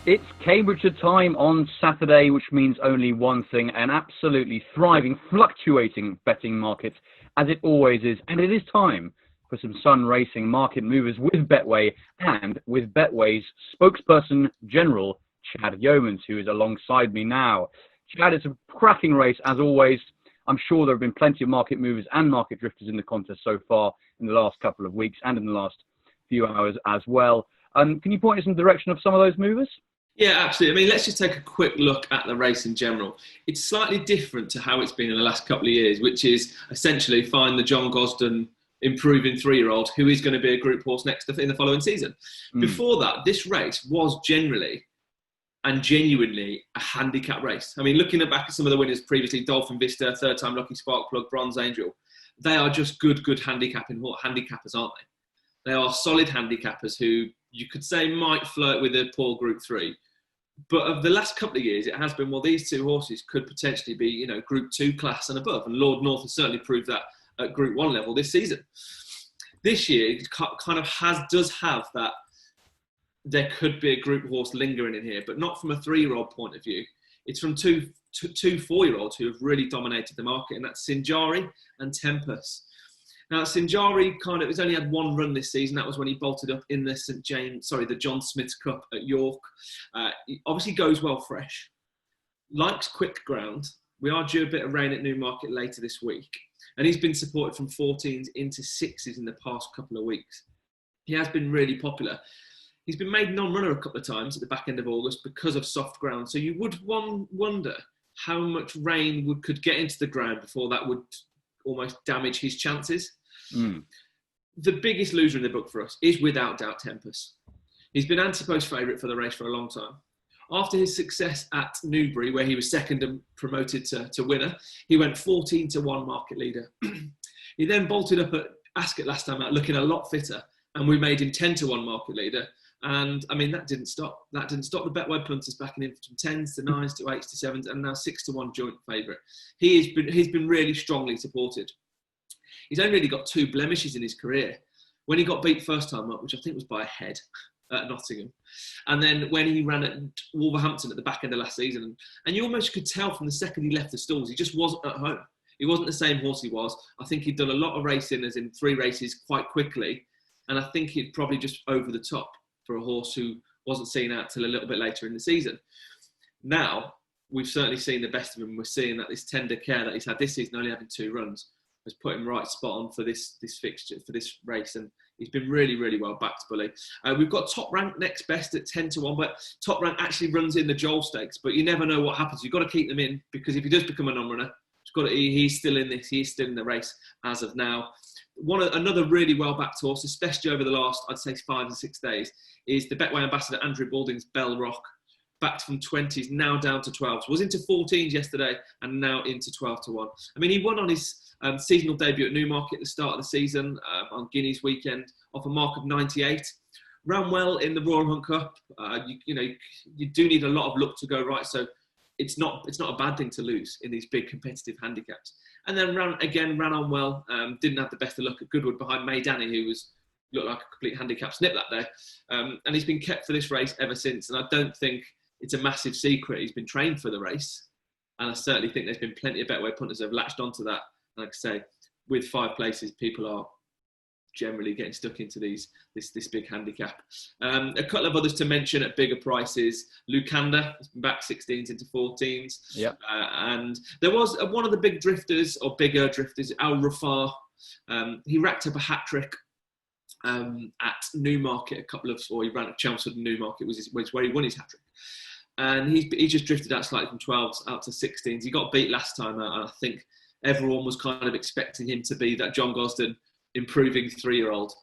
It's Cambridgeshire time on Saturday, which means only one thing, an absolutely thriving, fluctuating betting market, as it always is. And it is time for some sun racing market movers with Betway and with Betway's spokesperson general, Chad Yeomans, who is alongside me now. Chad, it's a cracking race, as always. I'm sure there have been plenty of market movers and market drifters in the contest so far in the last couple of weeks and in the last few hours as well. Can you point us in the direction of some of those movers? Yeah, absolutely. I mean, let's just take a quick look at the race in general. It's slightly different to how it's been in the last couple of years, which is essentially find the John Gosden improving 3-year-old who is going to be a group horse next in the following season. Before that, this race was generally and genuinely a handicap race. I mean, looking back at some of the winners previously, Dolphin Vista, Third Time Lucky Sparkplug, Bronze Angel, they are just good handicappers, aren't they? They are solid handicappers who you could say might flirt with a poor Group 3. But of the last couple of years, it has been, well, these two horses could potentially be, Group 2 class and above. And Lord North has certainly proved that at Group 1 level this season. This year, it kind of does have that. There could be a group horse lingering in here, but not from a 3-year-old point of view. It's from two 4-year-olds who have really dominated the market, and that's Sinjari and Tempest. Now, Sinjari has only had one run this season. That was when he bolted up in the the John Smith's Cup at York. He obviously goes well fresh, likes quick ground. We are due a bit of rain at Newmarket later this week, and he's been supported from 14s into 6s in the past couple of weeks. He has been really popular. He's been made non-runner a couple of times at the back end of August because of soft ground. So you would wonder how much rain could get into the ground before that would almost damage his chances. The biggest loser in the book for us is without doubt Tempest. He's been anti-post favourite for the race for a long time. After his success at Newbury, where he was second and promoted to winner, he went 14-1 market leader. He then bolted up at Ascot last time out, looking a lot fitter, and we made him 10-1 market leader. And I mean, that didn't stop. The Betway punters backing him from 10s to 9s to 8s to 7s, and now 6-1 joint favourite. He's been really strongly supported. He's only really got 2 blemishes in his career. When he got beat first time up, which I think was by a head at Nottingham, and then when he ran at Wolverhampton at the back end of last season, and you almost could tell from the second he left the stalls, he just wasn't at home. He wasn't the same horse he was. I think he'd done a lot of racing, as in 3 races, quite quickly, and I think he'd probably just over the top for a horse who wasn't seen out till a little bit later in the season. Now, we've certainly seen the best of him. We're seeing that this tender care that he's had this season, only having 2 runs, has put him right spot on for this fixture, for this race. And he's been really, really well backed, Bully. We've got Top Rank next best at 10-1, but Top Rank actually runs in the Joel Stakes, but you never know what happens. You've got to keep them in, because if he does become a non-runner, he's still in this. He's still in the race as of now. Another really well-backed horse, especially over the last, I'd say, 5 to 6 days, is the Betway ambassador Andrew Balding's Bell Rock, backed from 20s, now down to 12s. Was into 14s yesterday and now into 12-1. I mean, he won on his seasonal debut at Newmarket at the start of the season on Guineas weekend off a mark of 98. Ran well in the Royal Hunt Cup. You do need a lot of luck to go right, so it's not a bad thing to lose in these big competitive handicaps. And then ran on well. Didn't have the best of luck at Goodwood behind May Danny, who looked like a complete handicap snip that day. And he's been kept for this race ever since. And I don't think it's a massive secret. He's been trained for the race. And I certainly think there's been plenty of Betway punters who have latched onto that. Like I say, with 5 places, people are generally getting stuck into this big handicap. A couple of others to mention at bigger prices. Lucanda has been back 16s into 14s. Yep. And there was one of the big drifters, or bigger drifters, Al Rafar. He racked up a hat-trick at Newmarket he ran at Chelmsford and Newmarket was where he won his hat-trick. And he just drifted out slightly from 12s out to 16s. He got beat last time out, and I think everyone was kind of expecting him to be that John Gosden improving 3-year-old.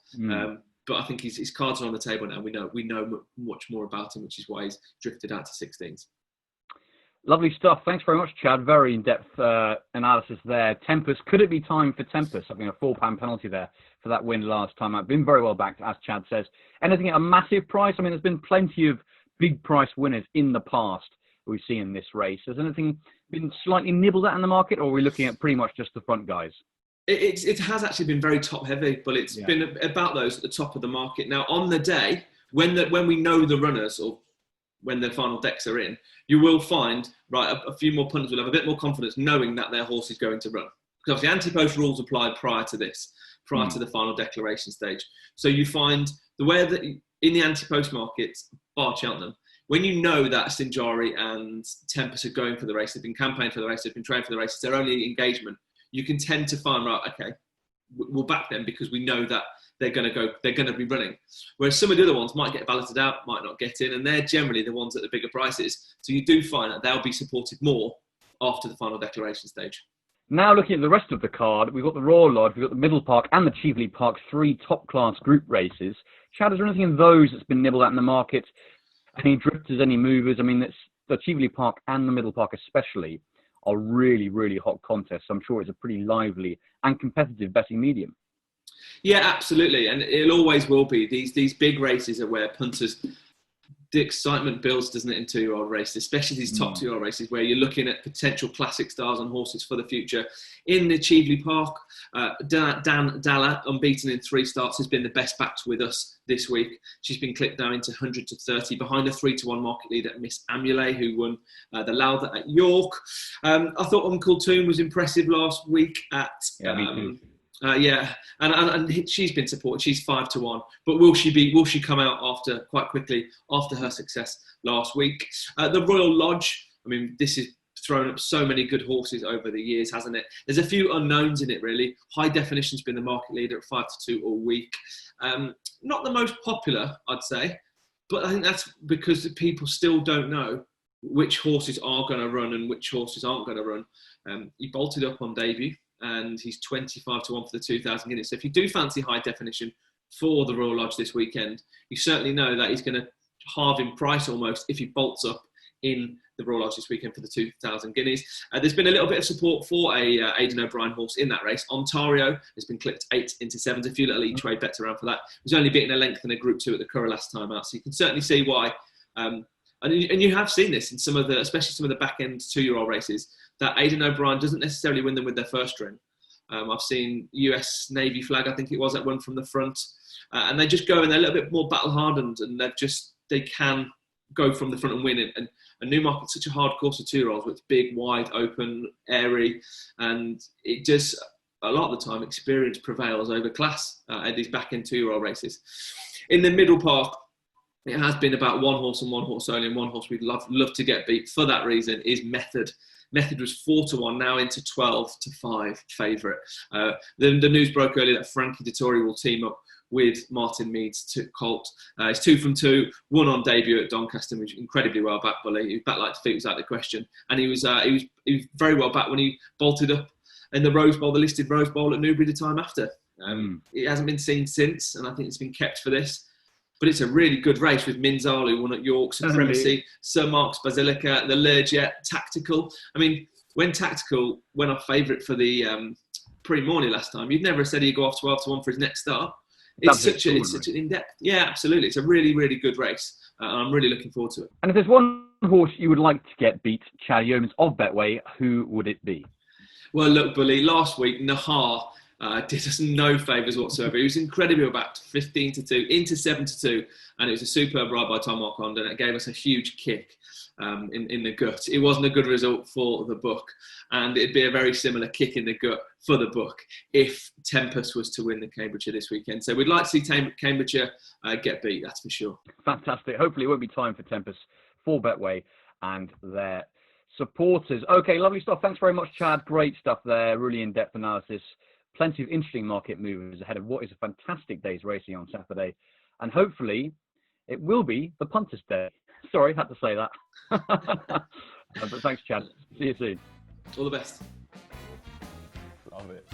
But I think his cards are on the table now. We know much more about him, which is why he's drifted out to 16s. Lovely stuff. Thanks very much, Chad. Very in-depth analysis there. Tempest, could it be time for Tempest? I mean, a £4 penalty there for that win last time out. Been very well backed, as Chad says. Anything at a massive price? I mean, there's been plenty of big price winners in the past we've seen in this race. Has anything been slightly nibbled at in the market, or are we looking at pretty much just the front guys? It has actually been very top heavy, but it's been about those at the top of the market. Now, on the day, when we know the runners, or when the final decks are in, you will find, right, a few more punters will have a bit more confidence knowing that their horse is going to run. Because obviously anti-post rules applied prior to this, prior to the final declaration stage. So you find the way that in the anti-post markets, bar Cheltenham, when you know that Sinjari and Tempest are going for the race, they've been campaigning for the race, they've been training for the race, it's their only engagement, you can tend to find, right, okay, we'll back them because we know that they're going to be running. Whereas some of the other ones might get balloted out, might not get in, and they're generally the ones at the bigger prices. So you do find that they'll be supported more after the final declaration stage. Now looking at the rest of the card, we've got the Royal Lodge, we've got the Middle Park and the Cheveley Park, 3 top-class group races. Chad, is there anything in those that's been nibbled at in the market? Any drifters, any movers? I mean, the Cheveley Park and the Middle Park especially are really, really hot contests. I'm sure it's a pretty lively and competitive betting medium. Yeah, absolutely. And it always will be. These big races are where punters, the excitement builds, doesn't it, in 2-year-old races, especially these top 2-year-old races where you're looking at potential classic stars on horses for the future. In the Cheveley Park, Dan Dalla, unbeaten in 3 starts, has been the best backed with us this week. She's been clipped down into 100 to 30 behind a 3-1 market leader, Miss Amulet, who won the Lowther at York. I thought Uncle Toon was impressive last week at... and she's been supported. She's 5-1, but will she come out quite quickly after her success last week? The Royal Lodge. I mean, this has thrown up so many good horses over the years, hasn't it? There's a few unknowns in it, really. High Definition's been the market leader at 5-2 all week. Not the most popular, I'd say, but I think that's because people still don't know which horses are going to run and which horses aren't going to run. He bolted up on debut, and he's 25-1 for the 2,000 guineas. So if you do fancy High Definition for the Royal Lodge this weekend, you certainly know that he's going to halve in price almost if he bolts up in the Royal Lodge this weekend for the 2,000 guineas. There's been a little bit of support for a Aidan O'Brien horse in that race. Ontario has been clipped 8 into 7. A few little each-way bets around for that. He was only beaten a length in a Group 2 at the Curragh last time out, so you can certainly see why. And you have seen this in especially some of the back-end 2-year-old races, that Aidan O'Brien doesn't necessarily win them with their first string. I've seen US Navy flag, I think it was, that one from the front. And they just go and they're a little bit more battle-hardened, and they can go from the front and win it. And Newmarket's such a hard course for 2-year-olds, where it's big, wide, open, airy. And it just, a lot of the time, experience prevails over class at these back-end 2-year-old races. In the Middle Park, it has been about one horse and one horse only, and one horse we'd love to get beat for that reason is Method. Method was 4-1, now into 12-5 favourite. The news broke earlier that Frankie Dettori will team up with Martin Meads colt. He's 2 from 2, won on debut at Doncaster, which was incredibly well backed. Bully, he was back like defeat was out of the question, and he was very well backed when he bolted up in the Rose Bowl, the listed Rose Bowl at Newbury the time after. It hasn't been seen since, and I think it's been kept for this. But it's a really good race with Minzal, who won at York, Supremacy, Sir Mark's Basilica, the Learjet, Tactical. I mean, when Tactical went off favourite for the pre-morning last time, you'd never have said he'd go off 12-1 for his next start. It's such an in-depth. Yeah, absolutely. It's a really, really good race. I'm really looking forward to it. And if there's one horse you would like to get beat, Chad Yeomans of Betway, who would it be? Well, look, Bully, last week, Nahar did us no favours whatsoever. He was incredibly backed, 15-2 into 7-2, and it was a superb ride by Tom Marquand, and it gave us a huge kick in the gut. It wasn't a good result for the book, and it'd be a very similar kick in the gut for the book if Tempest was to win the Cambridgeshire this weekend. So we'd like to see Cambridgeshire get beat, that's for sure. Fantastic. Hopefully it won't be time for Tempest for Betway and their supporters. Okay, lovely stuff. Thanks very much, Chad. Great stuff there. Really in-depth analysis. Plenty of interesting market movers ahead of what is a fantastic day's racing on Saturday. And hopefully it will be the Punters' Day. Sorry, had to say that. But thanks, Chad. See you soon. All the best. Love it.